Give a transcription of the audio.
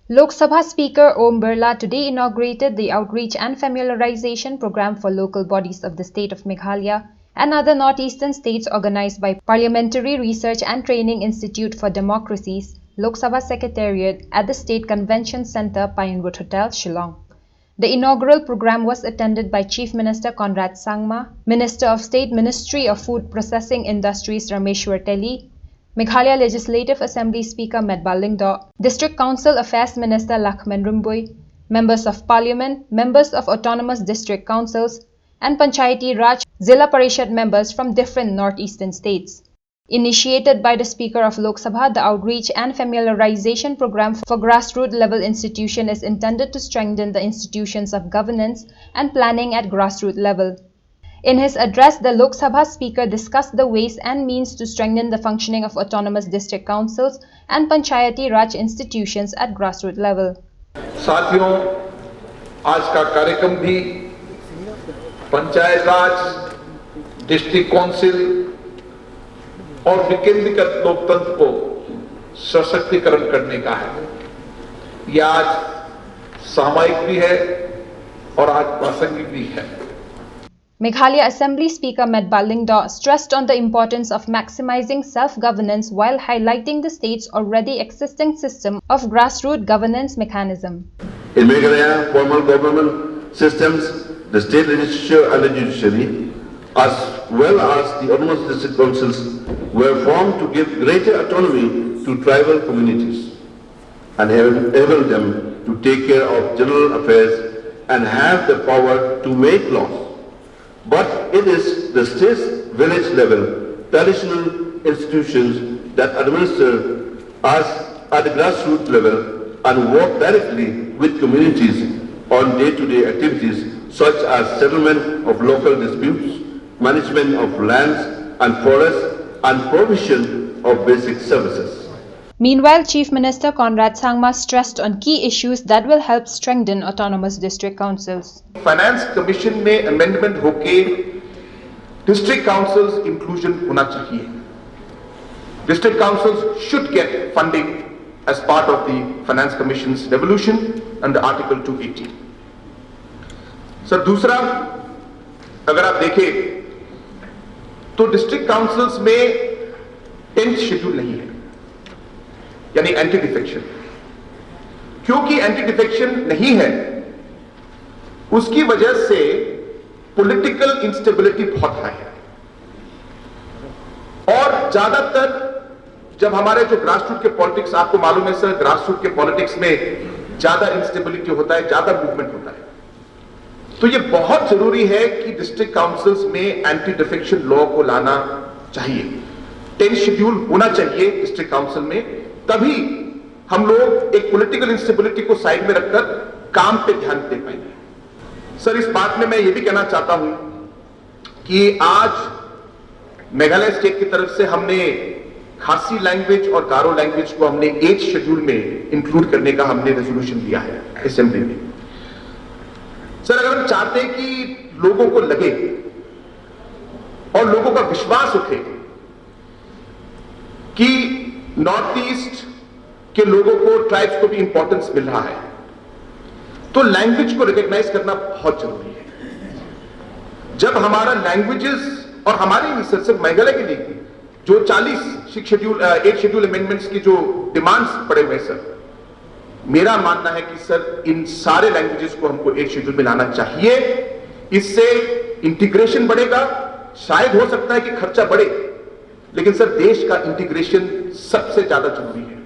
Lok Sabha Speaker Om Birla today inaugurated the Outreach and Familiarization Program for local bodies of the state of Meghalaya and other northeastern states organized by Parliamentary Research and Training Institute for Democracies, Lok Sabha Secretariat at the State Convention Centre, Pinewood Hotel, Shillong. The inaugural program was attended by Chief Minister Conrad Sangma, Minister of State Ministry of Food Processing Industries Rameshwar Telly, Meghalaya Legislative Assembly Speaker Medba Lyngdoh, District Council Affairs Minister Lakshman Rumbui, Members of Parliament, members of Autonomous District Councils, and Panchayati Raj Zilla Parishad members from different northeastern states. Initiated by the Speaker of Lok Sabha, the Outreach and Familiarization Program for grassroots level institution is intended to strengthen the institutions of governance and planning at grassroots level. In his address, the Lok Sabha Speaker discussed the ways and means to strengthen the functioning of autonomous district councils and Panchayati Raj institutions at grassroots level. साथियों, आज का कार्यक्रम भी पंचायत राज, district council और विकेंद्रीकृत लोकतंत्र को सशक्तिकरण करने का है। यह आज सामयिक भी है और आज प्रासंगिक भी है। Meghalaya Assembly Speaker Medba Lyngdoh stressed on the importance of maximizing self-governance while highlighting the state's already existing system of grassroots governance mechanism. In Meghalaya, formal government systems, the state legislature and the judiciary, as well as the autonomous district councils, were formed to give greater autonomy to tribal communities and enable them to take care of general affairs and have the power to make laws. But it is the state's village level traditional institutions that administer us at the grassroots level and work directly with communities on day-to-day activities such as settlement of local disputes, management of lands and forests, and provision of basic services. Meanwhile, Chief Minister Conrad Sangma stressed on key issues that will help strengthen autonomous district councils. Finance commission में amendment होके district councils inclusion होना चाहिए। District councils should get funding as part of the finance commissions revolution under article 280। Sir, दूसरा, अगर आप देखें तो district councils में 10th शेड्यूल नहीं है, यानी एंटी डिफेक्शन। क्योंकि एंटी डिफेक्शन नहीं है, उसकी वजह से पॉलिटिकल इंस्टेबिलिटी बहुत हाई है और ज्यादातर जब हमारे जो ग्रासरूट के पॉलिटिक्स, आपको मालूम है सर, ग्रासरूट के पॉलिटिक्स में ज्यादा इंस्टेबिलिटी होता है, ज्यादा मूवमेंट होता है। तो यह बहुत जरूरी है कि डिस्ट्रिक्ट काउंसिल्स में एंटी डिफेक्शन लॉ को लाना चाहिए। 10th शेड्यूल होना चाहिए डिस्ट्रिक्ट काउंसिल में, तभी हम लोग एक पॉलिटिकल इंस्टेबिलिटी को साइड में रखकर काम पे ध्यान दे पाएंगे। सर, इस बात में मैं ये भी कहना चाहता हूं कि आज मेघालय स्टेट की तरफ से हमने खासी लैंग्वेज और गारो लैंग्वेज को हमने 8th शेड्यूल में इंक्लूड करने का हमने रेजोल्यूशन दिया है असेंबली में। सर, अगर हम चाहते हैं कि लोगों को लगे और लोगों का विश्वास उठे कि नॉर्थ ईस्ट के लोगों को, ट्राइब्स को भी इंपॉर्टेंस मिल रहा है, तो लैंग्वेज को रिकॉग्नाइज करना बहुत जरूरी है। जब हमारा लैंग्वेजेस, और हमारे नहीं सर, सिर्फ मेघालय के लिए जो 40 शेड्यूल 8 शेड्यूल अमेंडमेंट्स की जो डिमांड्स पड़े हुए सर, मेरा मानना है कि सर इन सारे लैंग्वेजेस को हमको 8 शेड्यूल में लाना चाहिए। इससे इंटीग्रेशन बढ़ेगा। शायद हो सकता है कि खर्चा बढ़े, लेकिन सर देश का इंटीग्रेशन सबसे ज्यादा जरूरी है।